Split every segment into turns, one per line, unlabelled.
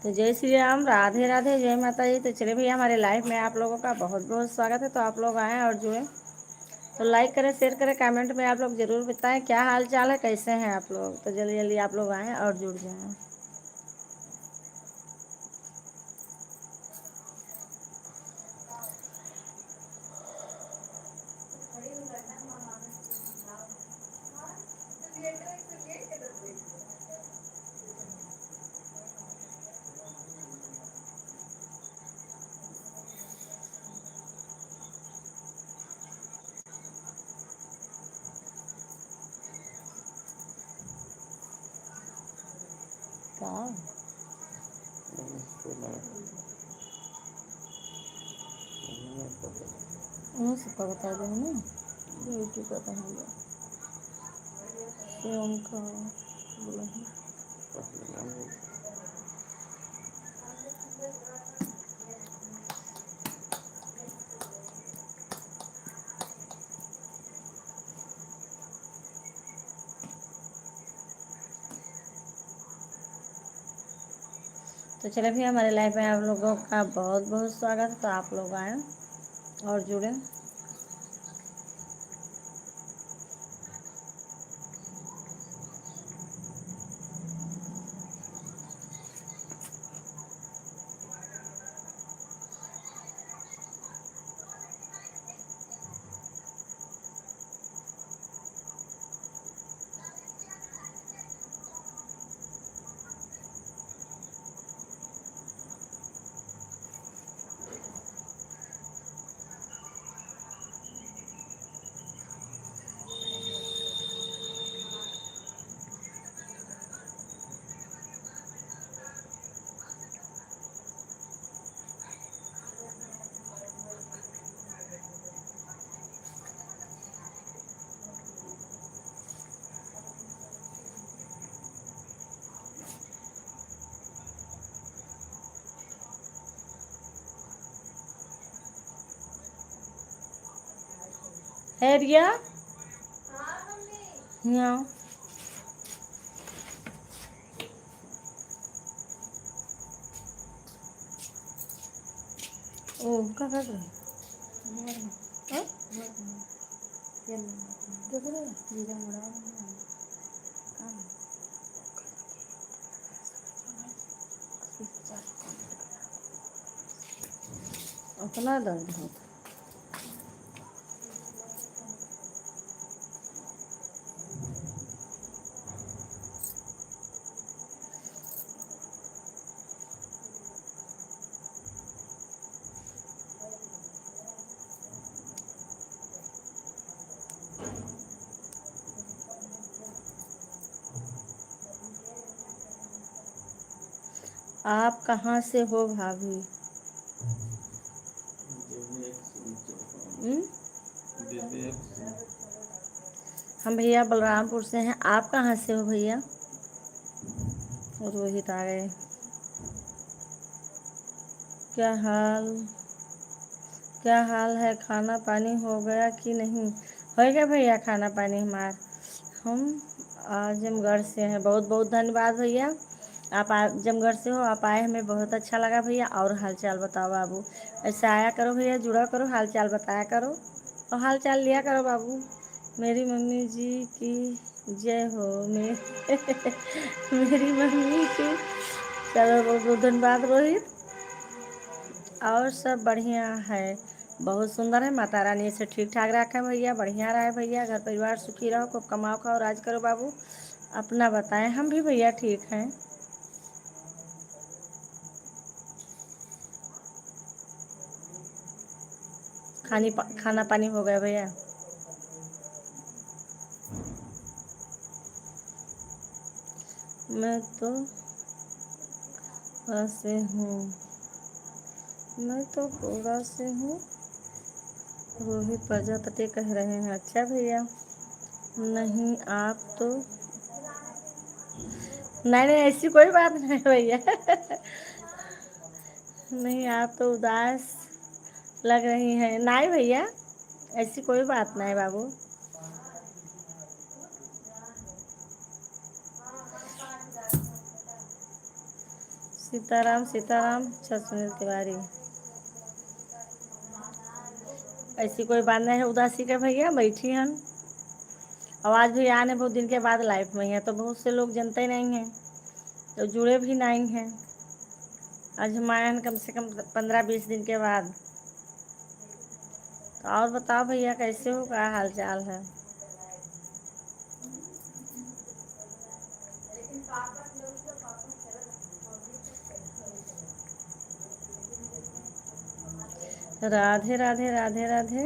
तो जय श्री राम, राधे राधे, जय माता जी। तो चले भैया, हमारे लाइव में आप लोगों का बहुत बहुत स्वागत है। तो आप लोग आएँ और जुड़ें, तो लाइक करें, शेयर करें, कमेंट में आप लोग ज़रूर बताएं क्या हाल चाल है, कैसे हैं आप लोग। तो जल्दी जल्दी आप लोग आएँ और जुड़ जाएं। सबका बता दें ना, यूट्यूब का तो हो गया उनका बोला है। तो चले भैया, हमारे लाइफ में आप लोगों का बहुत बहुत स्वागत है। तो आप लोग आएँ और जुड़ें। है रिया, यहाँ ओ क्या कर रहे हैं? अपना दर्द होता। आप कहाँ से हो भाभी? हम भैया बलरामपुर से हैं। आप कहाँ से हो भैया? रोहित आ गए। क्या हाल है? खाना पानी हो गया कि नहीं? हो गया भैया खाना पानी हमारा। हम आजमगढ़ से हैं। बहुत बहुत धन्यवाद भैया, आप आजमगढ़ से हो, आप आए, हमें बहुत अच्छा लगा भैया। और हाल चाल बताओ बाबू, ऐसे आया करो भैया, जुड़ा करो, हाल चाल बताया करो और हाल चाल लिया करो बाबू। मेरी मम्मी जी की जय हो। मेरी मम्मी की। चलो बहुत बहुत धन्यवाद रोहित। और सब बढ़िया है, बहुत सुंदर है। माता रानी से ठीक ठाक रखे भैया, बढ़िया रहे भैया, घर परिवार सुखी रहो, खूब कमाओ खाओ राज करो बाबू। अपना बताएं। हम भी भैया ठीक हैं। खाना पानी हो गया भैया? मैं तो से हूँ, मैं तो पूरा से हूँ। रोहित प्रजापति कह रहे हैं। अच्छा भैया, नहीं आप तो नहीं नहीं, ऐसी कोई बात नहीं भैया। नहीं, आप तो उदास लग रही हैं। नहीं भैया, ऐसी कोई बात नहीं बाबू। सीताराम सीताराम सुनील तिवारी। ऐसी कोई बात नहीं है उदासी का भैया, बैठी हम। आवाज़ भी आने बहुत दिन के बाद लाइफ में है, तो बहुत से लोग जानते नहीं हैं, तो जुड़े भी नहीं हैं। आज हम आए हैं कम से कम 15-20 दिन के बाद। तो और बताओ भैया, कैसे हो, क्या हाल चाल है? राधे राधे राधे राधे।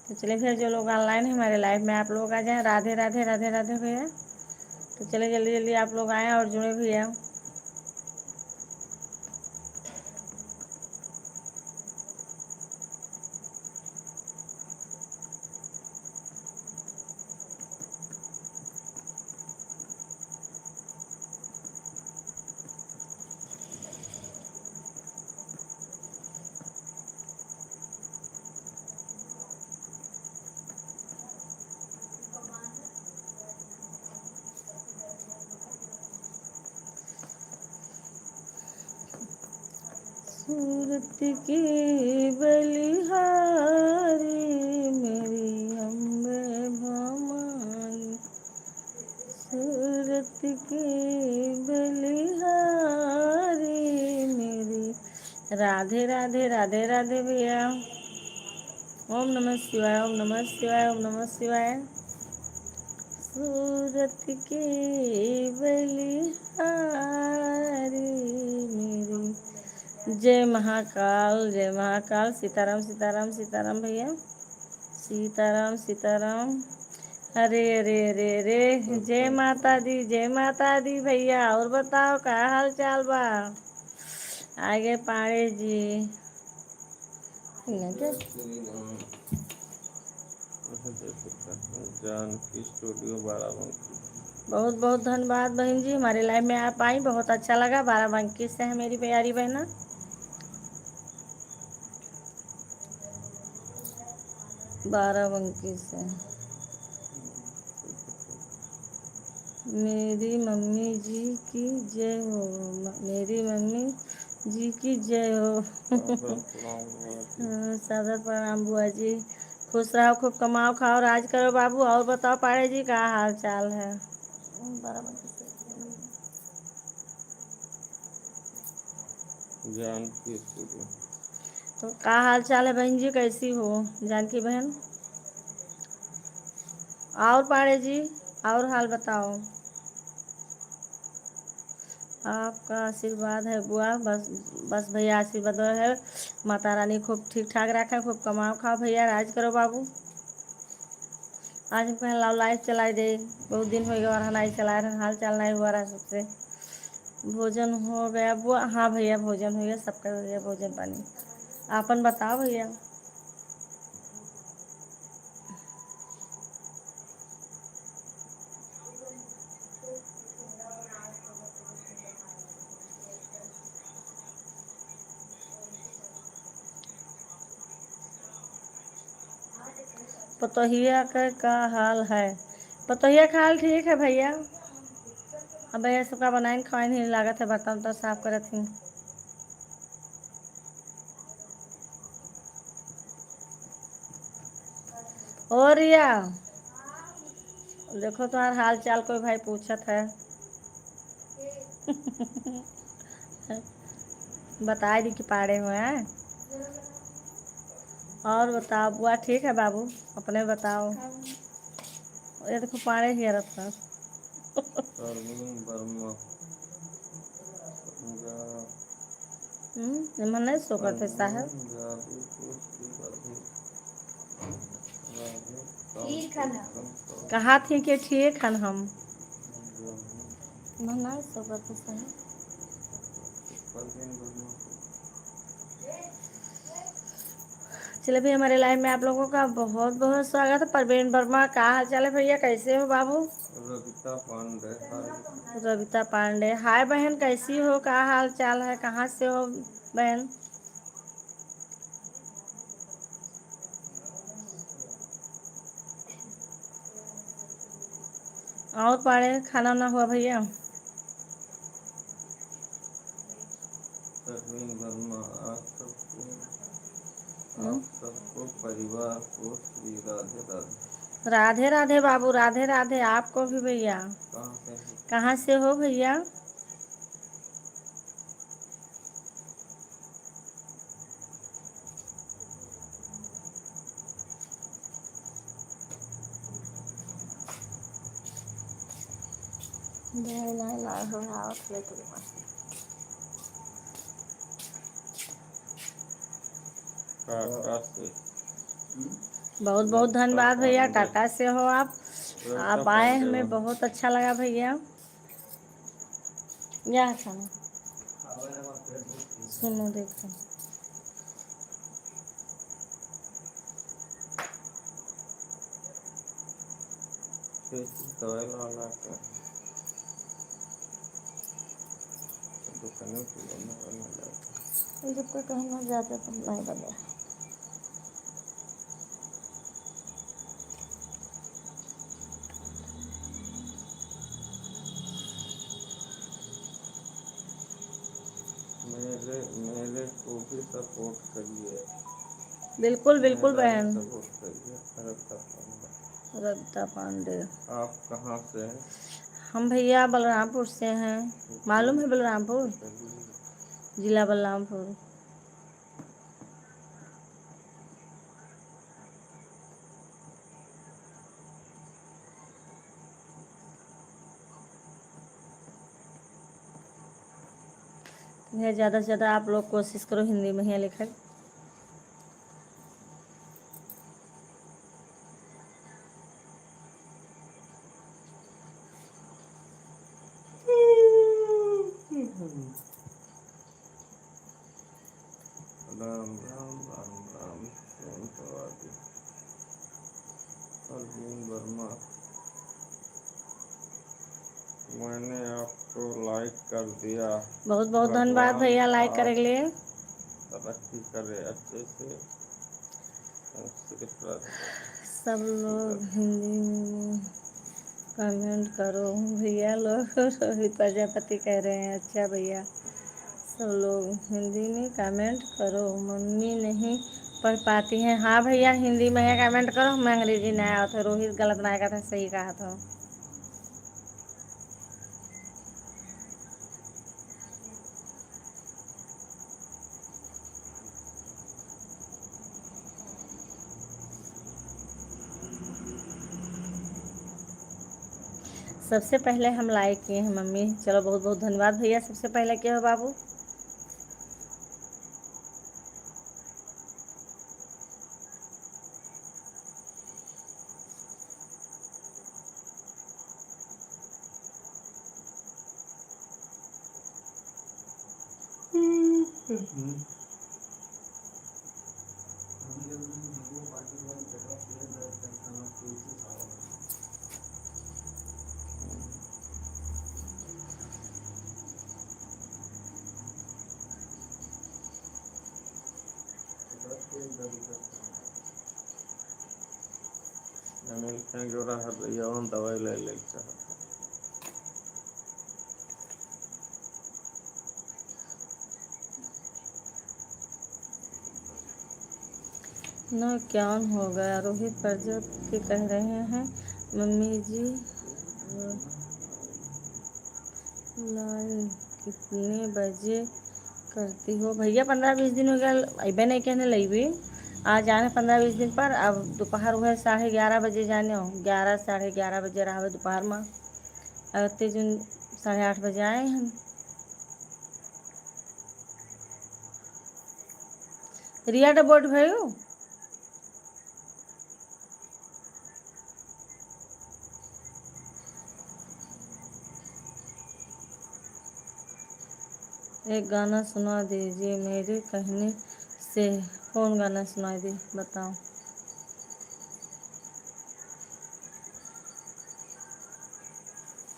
तो चलिए फिर, जो लोग ऑनलाइन है हमारे लाइव में, आप लोग आ जाएं। राधे राधे राधे राधे भैया। तो चलिए जल्दी जल्दी आप लोग आएँ और जुड़े भैया। सूरत की बलिहारी मेरी अम्बे भवानी, सूरत की बलिहारी मेरी। राधे राधे राधे राधे भैया। ओम नमः शिवाय, ओम नमः शिवाय, ओम नमः शिवाय। सूरत की बलिहारी मेरी। जय महाकाल, जय महाकाल। सीताराम सीताराम सीताराम भैया। सीताराम सीताराम। अरे अरे अरे अरे, जय माता दी, जय माता दी भैया। और बताओ क्या हाल चाल बा? आगे पाड़े जी। जानकी स्टूडियो बाराबंकी। बहुत बहुत धन्यवाद बहन जी, हमारे लाइव में आप आई, बहुत अच्छा लगा। बाराबंकी से है मेरी प्यारी बहना। बाराबंकी से। मेरी मम्मी जी की जय हो, मेरी मम्मी जी की जय हो। सादर प्रणाम बुआ जी। खुश रहो, खूब कमाओ खाओ, राज करो बाबू। और बताओ पाड़े जी, क्या हाल चाल है? जानकी स्टूडियो। तो क्या हाल चाल है बहन जी, कैसी हो जानकी बहन? और पाड़े जी, और हाल बताओ। आपका आशीर्वाद है बुआ, बस बस भैया आशीर्वाद है। माता रानी खूब ठीक ठाक रखे, खूब कमाओ खाओ भैया, राज करो बाबू। आज हम कहें लाओ लाइव चलाई दे, बहुत दिन हो गया नहीं चला रहे, हाल चाल नहीं हुआ रहा सबसे। भोजन हो गया बुआ? हाँ भैया, भोजन हो गया, सबका हो गया भोजन पानी। आपन बताओ भैया। पतोहिया का हाल है? पतोहिया का हाल ठीक है भैया। अब भैया सबका बनाए खाए नहीं लागत है, बर्तन तो साफ करत थी। और रिया, देखो तुम्हारा हाल चाल कोई भाई पूछत है। बता दी कि पाड़े हुए हैं। और बताओ बुआ, ठीक है बाबू? अपने बताओ। ये देखो पाड़े ही रखा। मन नहीं सो करते साहब। कहा थी कि ठीक है हम। मन नहीं सो करते साहब। चलिए भैया, हमारे लाइव में आप लोगों का बहुत बहुत स्वागत है। परवीन वर्मा, क्या हाल चाल है भैया, कैसे हो बाबू? रविता पांडे, हाय। रविता पांडे, हाय बहन, कैसी हो, क्या हाल चाल है, कहाँ से हो बहन? और पाड़े, खाना वाना हुआ भैया? परवीन वर्मा, आप सबको परिवार को श्री राधे राधे। राधे राधे बाबू, राधे राधे आपको भी भैया। कहाँ से हो भैया? बहुत बहुत धन्यवाद भैया, टाटा से हो आप आए, हमें बहुत अच्छा लगा भैया। या खाना सुनो देखो, दवाई ला के दुकानों की जब तक कहीं ना जाते तो नहीं बने। मेरे को भी सपोर्ट करिए। बिल्कुल बिल्कुल बहन। सपोर्ट करिए। रविता पांडे, आप कहाँ से हैं? हम भैया बलरामपुर से हैं। मालूम है बलरामपुर, जिला बलरामपुर। ज़्यादा से ज़्यादा आप लोग कोशिश करो हिंदी में ही लिखे। राम राम राम राम, परवीन वर्मा, मैंने आपको लाइक कर दिया। बहुत बहुत धन्यवाद भैया लाइक करने के लिए। तरक्की करे अच्छे से। सब लोग हिंदी में कमेंट करो भैया। लोग रोहित प्रजापति कह रहे हैं, अच्छा भैया। सब लोग हिंदी में कमेंट करो, मम्मी नहीं पढ़ पाती हैं। हाँ भैया, हिंदी में है कमेंट करो, मैं अंग्रेजी नहीं आया था। रोहित गलत ना कहा था, सही कहा था। सबसे पहले हम लाइक किए हैं मम्मी, चलो बहुत बहुत धन्यवाद भैया। सबसे पहले क्या हो बाबू? दवाई ले ले न, क्या हो गया? रोहित प्रजापति कह रहे हैं मम्मी जी लाइव कितने बजे करती हो भैया? 15-20 दिन हो गया अबे नहीं कहने लगी भी। आज जाने 15-20 दिन पर। अब दोपहर हुए 11:30 बजे जाने हो, 11 11:30 बजे रहा दोपहर में। अगते जून 8:30 बजे आए हम। रिया डबोट भयो एक गाना सुना दीजिए, मेरे कहने से कौन गाना सुनाई दे बताओ।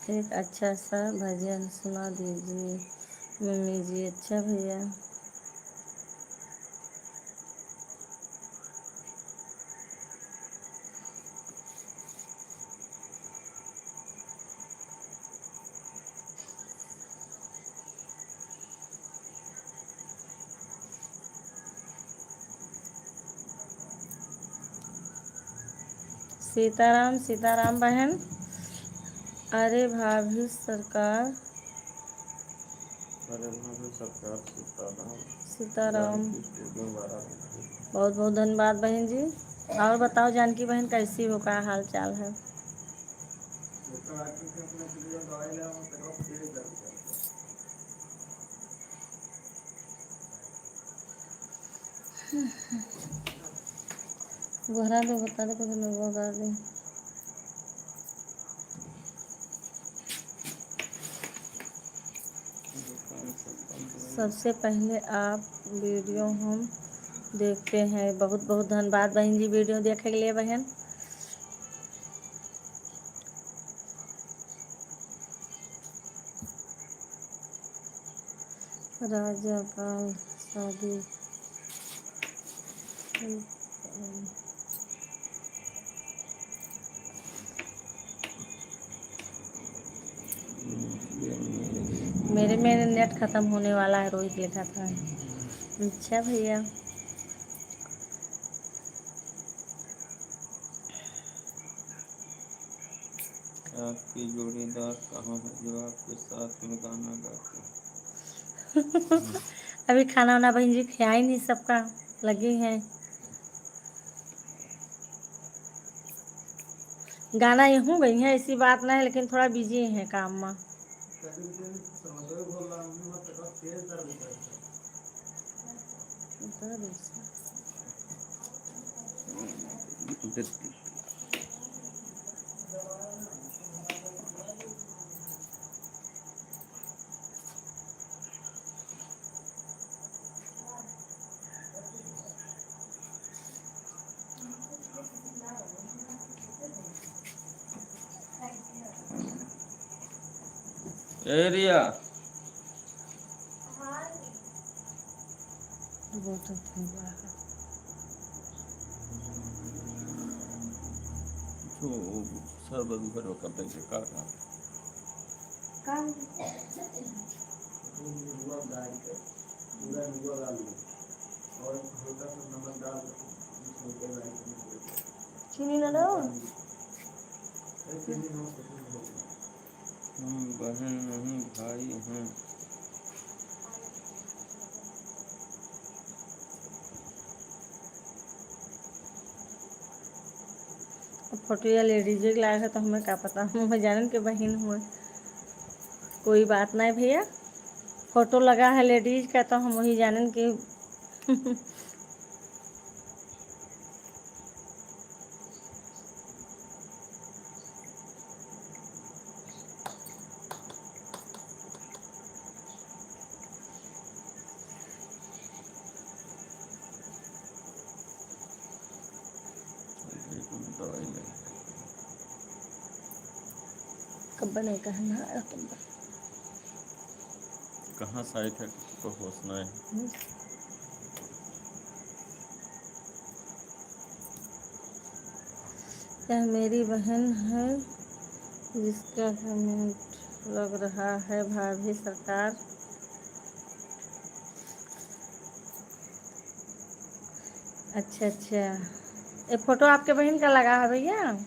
एक अच्छा सा भजन सुना दीजिए मम्मी जी। अच्छा भैया। सीताराम सीताराम बहन। अरे भाभी सरकार। अरे भाभी सरकार सीताराम सीताराम। बहुत बहुत धन्यवाद बहन जी। और बताओ जानकी बहन कैसी हो, क्या हाल चाल है। घरा दो बता दे कुछ लोग कर दे। सबसे पहले आप वीडियो हम देखते हैं। बहुत बहुत धन्यवाद बहन जी वीडियो देखने के लिए बहन। राजा पाल शादी मेरे नेट ख़त्म होने वाला है, रोहित लिखा था। अच्छा भैया। आपकी जोड़ीदार कहाँ है जो आपके साथ में गाना गाते। अभी खाना वाना बहन जी खिया ही नहीं, सबका लगे हैं। गाना यूँ गई है ऐसी बात ना है, लेकिन थोड़ा बिजी है काम में। एरिया तो सर्वर भरो करते हैं काम चीनी ना दो। हम बहन नहीं भाई हैं। फोटो या लेडीज लाया है तो हमें क्या पता, हमें जानन के बहन हुए। कोई बात नहीं भैया, फोटो लगा है लेडीज का तो हम वही जानन के। कब बने कहना तुम कहाँ साइट है तो होसना है। यह मेरी बहन है जिसका कमेंट लग रहा है भाभी सरकार। अच्छा अच्छा, ये फोटो आपके बहन का लगा है भैया।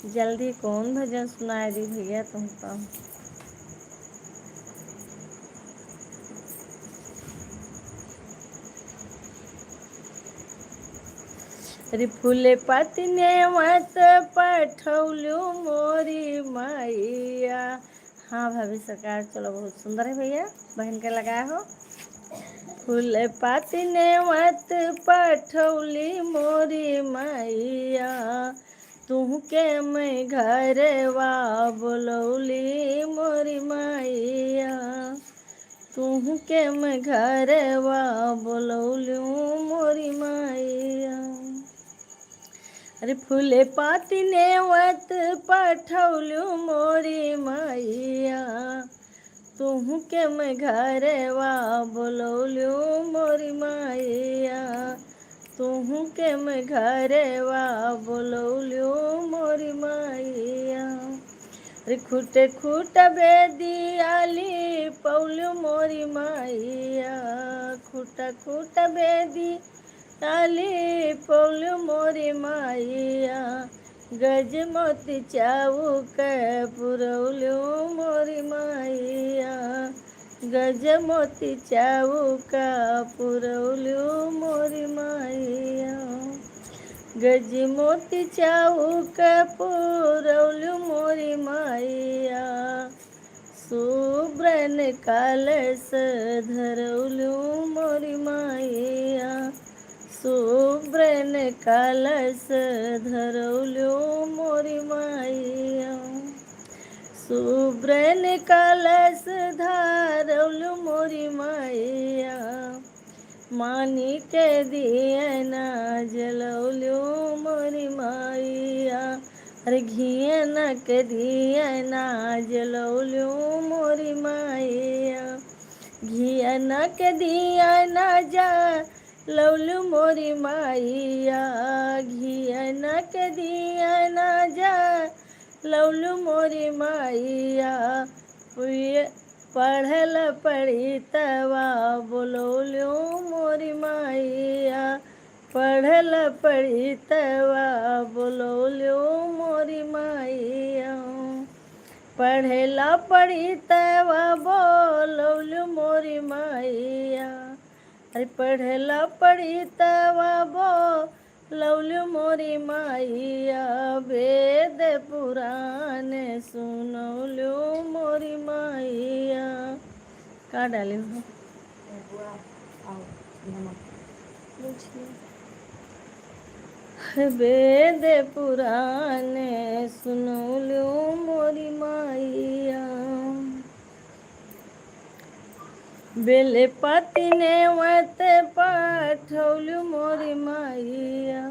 जल्दी कौन भजन सुनाए दी भैया तुमको। अरे फूले पतने मत पठौलू मोरी मैया। हाँ भाभी सरकार, चलो बहुत सुंदर है भैया, बहन के लगाया हो। फूले पतने मत पठौली मोरी मैया, तुहके मैं घरवा बोलौली मोरी मैया। तू के मैं घरवा बोलौलूँ मोरी मैया। अरे फूले पाती नेवत पठौलूँ मोरी मैया। तू के मैं घरवा बोलौलूँ मोरी मैया। तू के मैं घरवा बोलौलूँ मोरी मैया। रे खूटे खूट बेदियाली पौलू मोरी मैया। खूटा खूट बेदी आली पौलू मोरी मैया। गज मोती चाउक पुरौलू मोरी मैया। गज मोती चाउक पुरौलू मोरी मैया। गज मोती चाउक पुरौलू मोरी मैया। सुब्रन कलश धरौलू मोरी मैया। सुब्रन कलश धरौलू मोरी मैया। सुब्रन कलश धरौलू मोरी मैया। मानिक दियना जलौलू मोरी मैया। अरे घियना के दियना जलौलू मोरी मैया। घियना के दियना जलौलू मोरी मैया। घियना के दियना जलौलू मोरी मैया। पढ़ल पढ़ितवा बोलौलू मोरी मैया। पढ़ल पढ़ितवा बोलौलू मोरी मैया। पढ़ला पढ़ितवा बोलौलू मोरी मैया। अरे पढ़ला पढ़ितवा बोलौलू मोरी मैया। वेद पुराण सुनौलू मोरी मैया। का डाली हो वेद पुराण सुनौलू मोरी मैया। बेलपति नेवत पठौलू मोरी मैया।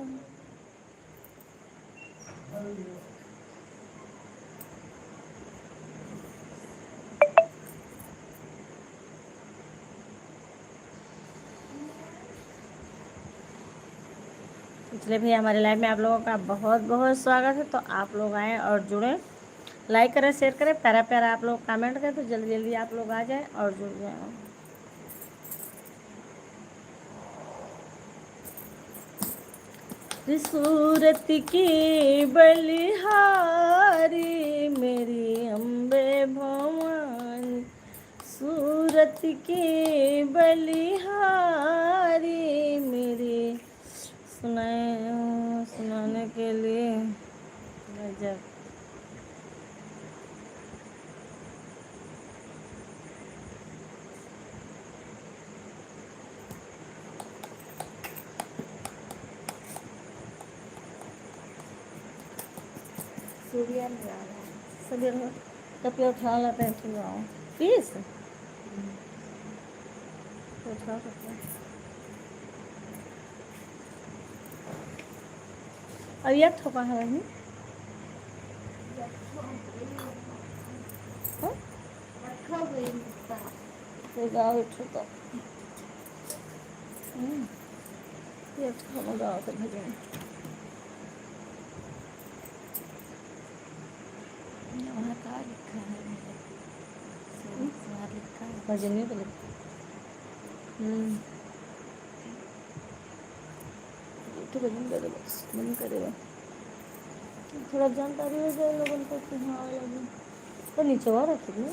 इसलिए भी हमारे लाइव में आप लोगों का बहुत बहुत स्वागत है। तो आप लोग आएँ और जुड़ें, लाइक करें, शेयर करें, प्यारा प्यारा आप लोग कमेंट करें, तो जल्दी जल्दी आप लोग आ जाएं और जुड़ जाएं। सूरत की बलिहारी मेरी अम्बे भवानी। सूरत की बलिहारी मेरी सुनाने के लिए गजब। सभी कपड़े उठा लेते हैं तो आओ प्लीज उठा सकते हैं। अब यह ठोका है नहीं गाँव ठोका ये गाँव से भेजेंगे। वहाँ का लिखा है लिखा है भजन तो लिखा तो भजन करे बस मन करेगा थोड़ा जानकारी हो जाए लोगों को कि हाँ लगे तो नीचे और रखिए।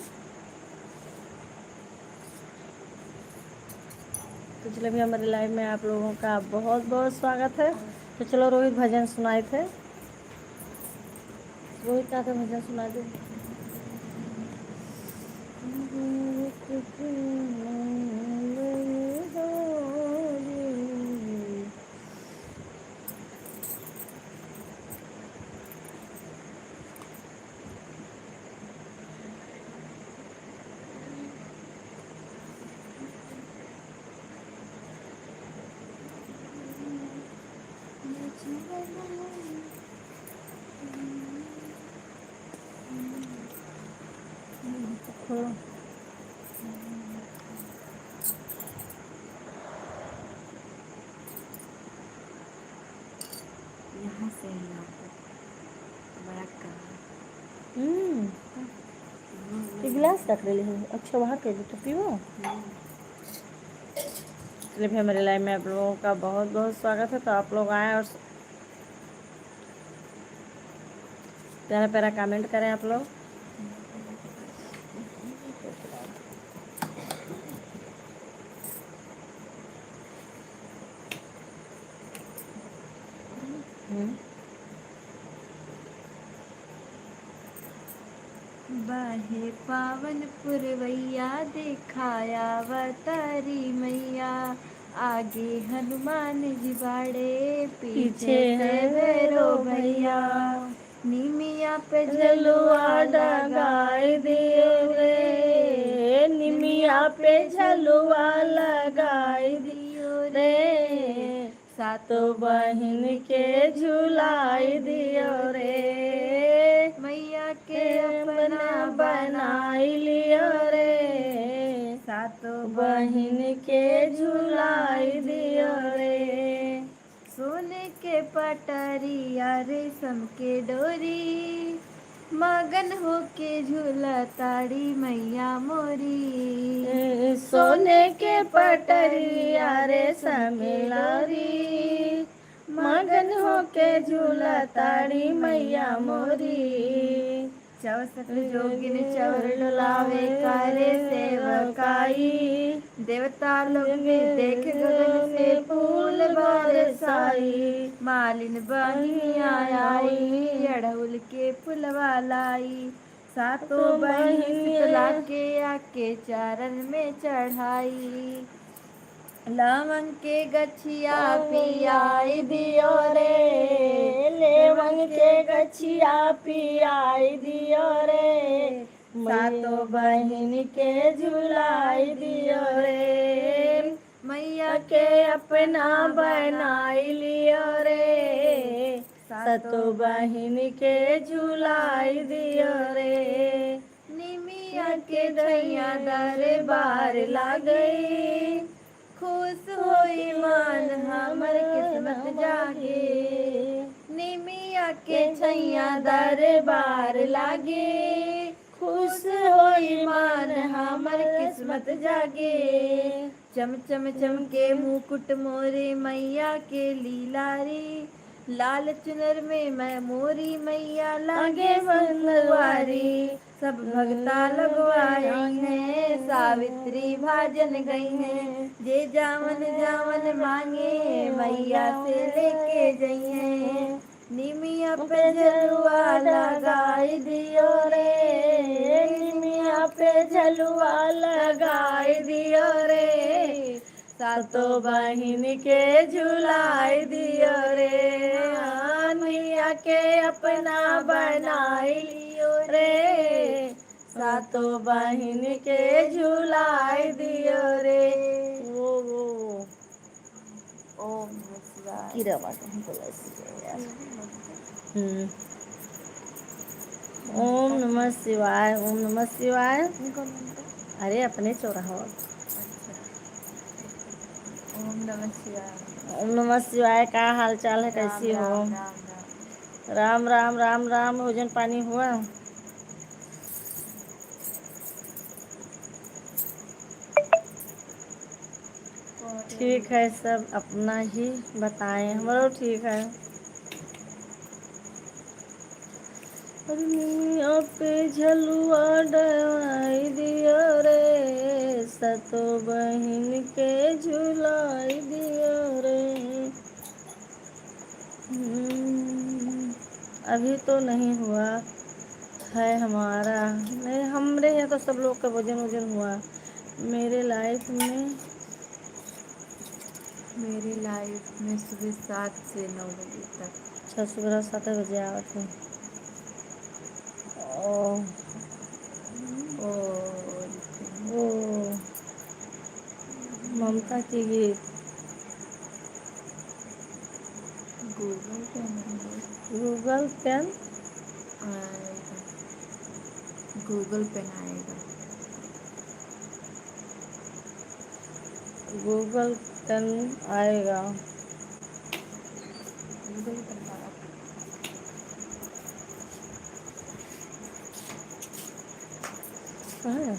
तो चलो भी हमारे लाइव में आप लोगों का बहुत बहुत स्वागत है। तो चलो रोहित भजन सुनाए थे, रोहित का भजन सुना दे।
यहाँ से यहाँ तक बड़ा कहाँ
ये गिलास रख रही है। अच्छा वहाँ के तो पीओ। चलिए फिर मेरे लाइव में आप लोगों का बहुत बहुत स्वागत है। तो आप लोग आएँ और प्यारा प्यारा कमेंट करें आप लोग।
बाहे पावन पुरवैया दिखाया वतारी मैया, आगे हनुमान जी बाड़े पीछे से भैरो भैया, निमिया पे झलुआ लगाए दियो रे,
निमिया पे झलुआ लगाई
दियो
रे, सातों बहिन के झुलाई दियो रे,
मैया के अपना
बनाई लियो रे,
सातों
बहिन के झुलाई दियो रे।
सोने के पटरिया रेशम के डोरी, मगन होके झूला ताड़ी मैया मोरी,
सोने के पटरिया रेशम लोरी, मगन होके झूला ताड़ी मैया मोरी,
64 जोगिन चवर डुलावे करे सेवकाई, देवता लोग भी देख गगन से फूल बरसाई, मालिन बहिनिया आई अड़हुल के फुलवा लाई, सातों बहिन शीतला के आके चरण में चढ़ाई, लवंग के गछिया पियाई दियो रे,
लेवंग के गछिया पियाई दियो रे, सातों बहिन के झुलाई दियो रे,
मैया
के अपना बनाई लियो रे, सातों बहिन के झुलाई दियो रे,
निमिया के छैया दरबार लागई, खुश होई मन हमर किस्मत जागे, निमिया के छैया दरबार लागे,
खुश होई मन हमर किस्मत जागे,
चम चम चमके मुकुट मोरे मैया के लीलारी, लाल चुनर में मैं मोरी मैया लागे बनवारी, सब भक्ता लगवाई हैं सावित्री भाजन गई हैं, जे जावन जावन मांगे मैया से लेके गई हैं, निमिया पे झलुआ लगाई दियो रे,
निमिया पे झलुआ लगाई दियो रे, सातों बहिन के झुलाई दियो रे, निमिया के अपना बनाई लियो रे, सातों बहिन के झुलाई दियो रे।
ओम नमः शिवाय।
की आवाज हमको यार। ओम नमः शिवाय, ओम नमः शिवाय। अरे अपने चौराहा।
ओम नमः शिवाय।
ओम नमः शिवाय। का हाल चाल है, कैसी हो? राम राम राम राम। भोजन पानी हुआ? ठीक है, सब अपना ही बताएं। हमारा ठीक है। निमिया पे झलुआ डवाई दियो रे, सतों बहिन के झुलाई दियो रे। अभी तो नहीं हुआ है हमारा, नहीं हमरे यहाँ तो सब लोग का भोजन वोजन हुआ। मेरे लाइफ में
सुबह 7 से 9 बजे तक।
अच्छा, सुबह 7 बजे आवत है। ओ ममता की गीत
गूगल पे नहीं
गूगल पेन
आएगा। गूगल पेन आएगा।
गूगल पेन आएगा।
गूगल पेन वाला
है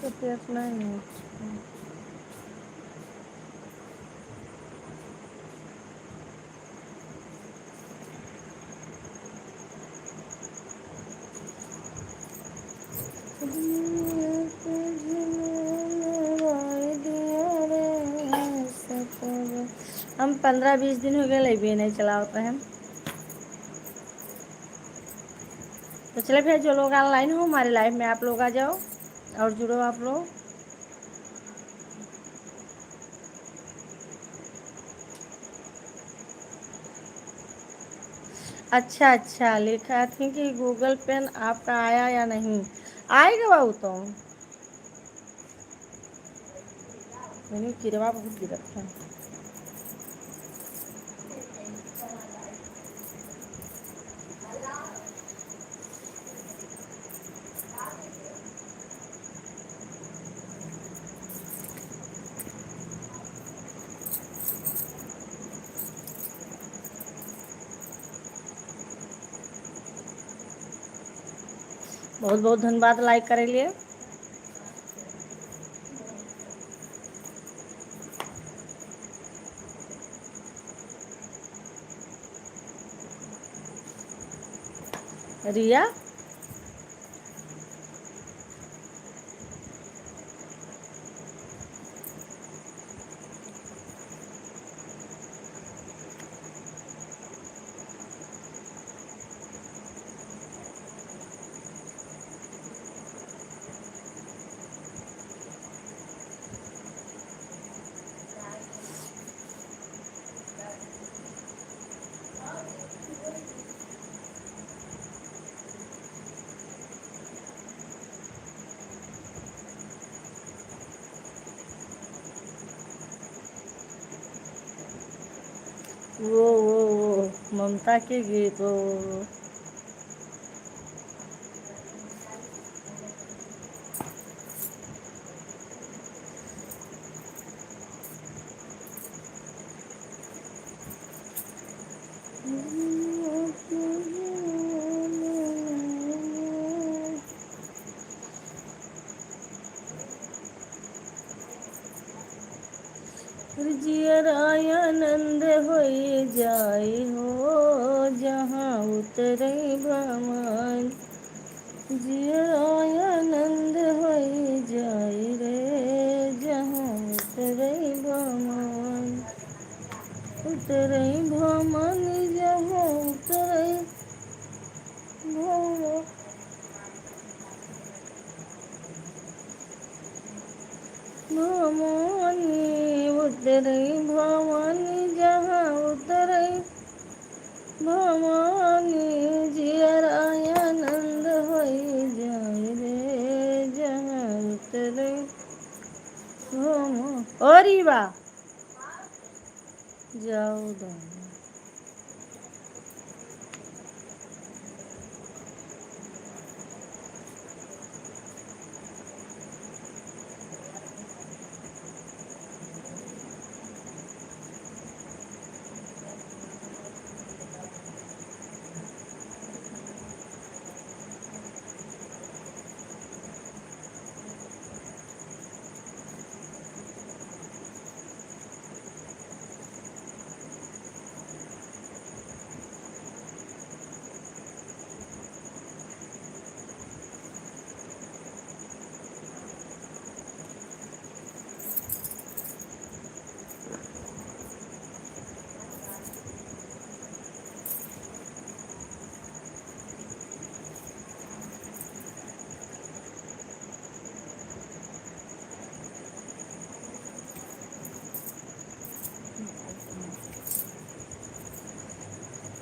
तो देखना ही नहीं। हम 15-20 दिन हो गए लाइब्रेरी नहीं चलावत रहे। तो चले फिर जो लोग ऑनलाइन हो हमारे लाइफ में आप लोग आ जाओ और जुड़ो आप लोग। अच्छा अच्छा लिखा थी कि गूगल पेन आपका आया या नहीं। आएगा बाबू तो मैंने किरवा बहुत गिरत है। बहुत बहुत धन्यवाद लाइक करे लिए। रिया वो ममता के गीत वो जियर आनंद होई जाई हो जहाँ उतरे भगवान। जियर आनंद होई जाई रे जहाँ उतरे भगवान। उतरे भगवान जहाँ उतरे भगवान। भवानी उतरे भवानी जहाँ उतरे भवानी। जियर आनंद होई जाए रे जहाँ उतरे भवानी। और रीवा जाओ दाना।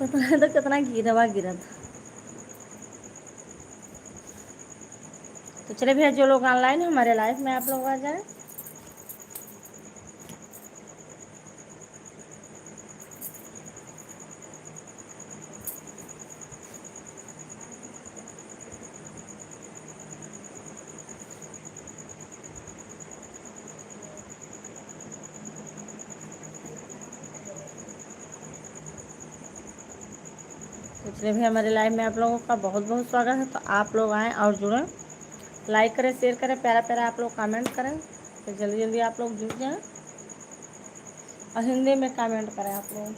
पता नहीं तो कितना गिरवा गिरा था। तो चले भैया जो लोग ऑनलाइन हमारे लाइफ में आप लोग आ जाए। इसलिए भी हमारे लाइव में आप लोगों का बहुत बहुत स्वागत है। तो आप लोग आएँ और जुड़ें, लाइक करें, शेयर करें, प्यारा प्यारा आप लोग कमेंट करें। तो जल्दी जल्दी आप लोग जुड़ जाएं और हिंदी में कमेंट करें आप लोग।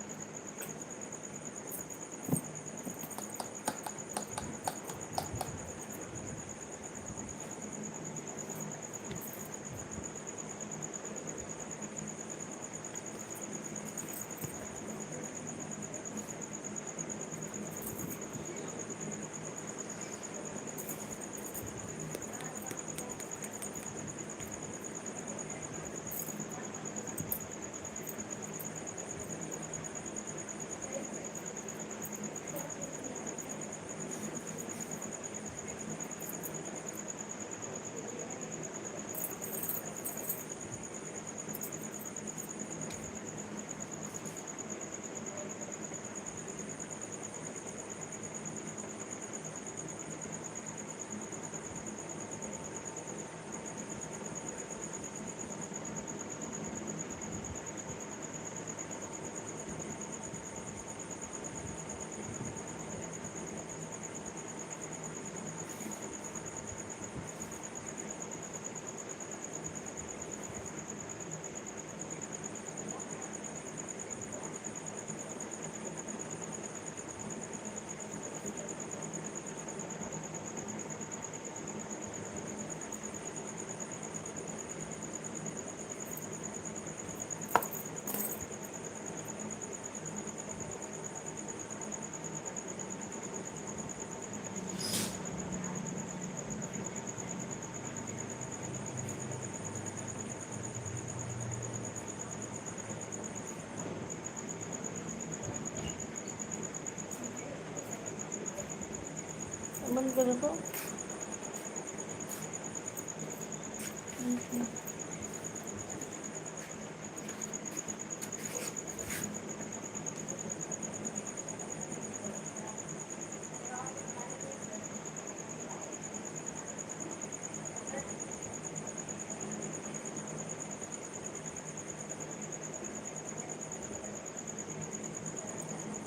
बंद करो तो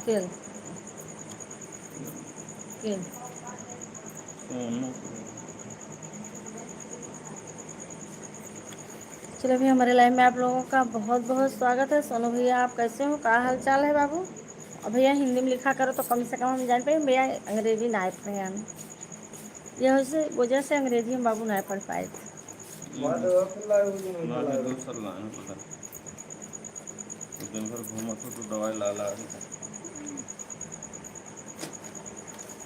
तेल तेल चलो भैया, हमारे लाइव में आप लोगों का बहुत बहुत स्वागत है। सोनू भैया, आप कैसे हो? क्या हाल चाल है बाबू? और भैया हिंदी में लिखा करो तो कम से कम हम जान पाए। भैया अंग्रेजी ना पढ़े हम, यह वजह से अंग्रेजी हम बाबू ना पढ़ पाए थे। दिन भर घूमत हो तो दवाई ला ला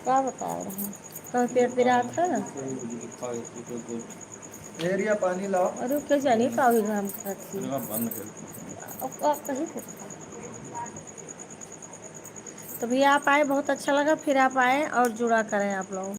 क्या बता रहे हैं? कल पेट पीड़ा था ना, एरिया पानी लाओ। अरे क्या जानिए का हुई हम खाती बंद कर अब आप कहीं पे। तो भैया आप आए, बहुत अच्छा लगा। फिर आप आए और जुड़ा करें आप लोग।